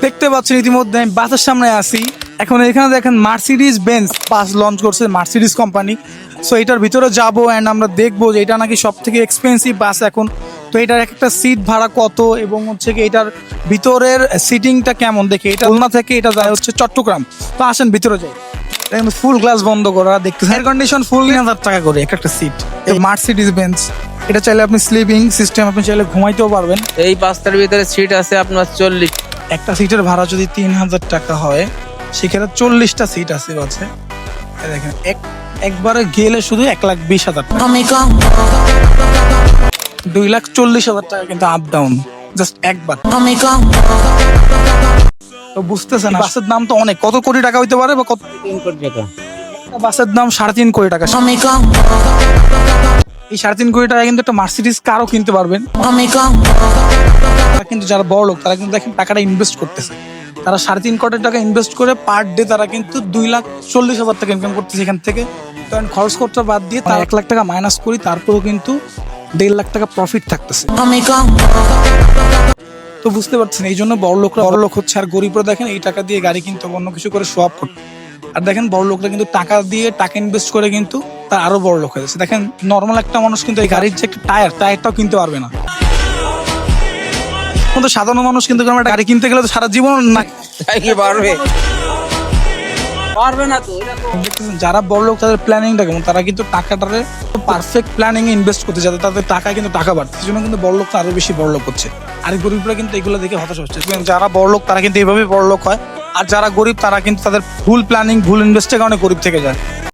দেখতে পাচ্ছেন ইতিমধ্যে আমি বাসের সামনে আছি। এখন এখানে দেখেন মার্সিডিজ বেঞ্জ বাস লঞ্চ করছে মার্সিডিজ কোম্পানি। সো এটার ভিতরে যাব অ্যান্ড আমরা দেখবো যে এটা নাকি সব থেকে এক্সপেন্সিভ বাস এখন। তো এটার একটা সিট ভাড়া কত এবং হচ্ছে কি এটার ভিতরের সিটিংটা কেমন দেখে। এটা খুলনা থেকে এটা যায় হচ্ছে চট্টগ্রাম। তো আসেন ভিতরে যাই। ফুল গ্লাস বন্ধ করা দেখতে, এয়ার কন্ডিশন ফুল 3,000 টাকা করে একটা সিট। মার্সিডিজ বেঞ্জ এটা চাইলে আপনি স্লিপিং সিস্টেম, আপনি চাইলে ঘুমাইতেও পারবেন। এই বাসটার ভিতরে সিট আছে আপনার 40। একটা সিটের ভাড়া যদি 3,000 টাকা হয় সেখানে 40টা সিট আছে বাসে। এই দেখেন একবারে গেলে শুধু 1,20,000 টাকা, 2,40,000 টাকা কিন্তু আপ ডাউন জাস্ট একবার। তো বুঝতেছেন বাসের দাম তো অনেক, কত কোটি টাকা হইতে পারে বা কত 3 কোটি টাকা। বাসের দাম 3.5 কোটি টাকা। এই 3.5 কোটি টাকা কিন্তু একটা মার্সিডিজ কারও কিনতে পারবেন। তারা কিন্তু যারা বড় লোক তারা কিন্তু দেখেন টাকাটা ইনভেস্ট করতেছে। তারা 3.5 কোটি টাকা ইনভেস্ট করে পার ডে তারা কিন্তু 2,40,000 টাকা ইনকাম করতেছে এখান থেকে। কারণ খরচ খরচা বাদ দিয়ে তার 1 লাখ টাকা মাইনাস করি, তারপরেও কিন্তু 1.5 লাখ টাকা প্রফিট থাকতেছে। তো বুঝতে পারছেন এই জন্য বড় লোক হচ্ছে, আর গরিবরা দেখেন এই টাকা দিয়ে গাড়ি কিনতে অন্য কিছু করে শো আপ করতে। আর দেখেন বড় লোকরা কিন্তু টাকা ইনভেস্ট করে কিন্তু তার আরো বড় লোক হয়ে যাচ্ছে। দেখেন নর্মাল একটা মানুষ কিন্তু এই গাড়ির যে একটা টায়ারটাও কিনতে পারবে না। কিন্তু সাধারণ মানুষ কিন্তু কোনো একটা গাড়ি কিনতে গেলে তো সারা জীবন না পারবে না তো, এটা তো দেখতেছেন যারা বড় লোক তাদের প্ল্যানিংটা কেমন, তারা কিন্তু টাকাটারে পারফেক্ট প্ল্যানিং এ ইনভেস্ট করতে যাতে তাদের টাকায় কিন্তু টাকা বাড়ছে। সেই জন্য কিন্তু বড় লোকটা আরো বেশি বড় লোক হচ্ছে। আর গরিবরা কিন্তু এগুলো দেখে হতাশ হচ্ছে। যারা বড় লোক তারা কিন্তু এইভাবেই বড় লোক হয়, আর যারা গরিব তারা কিন্তু তাদের ভুল প্ল্যানিং ভুল ইনভেস্টের কারণে গরিব থেকে যায়।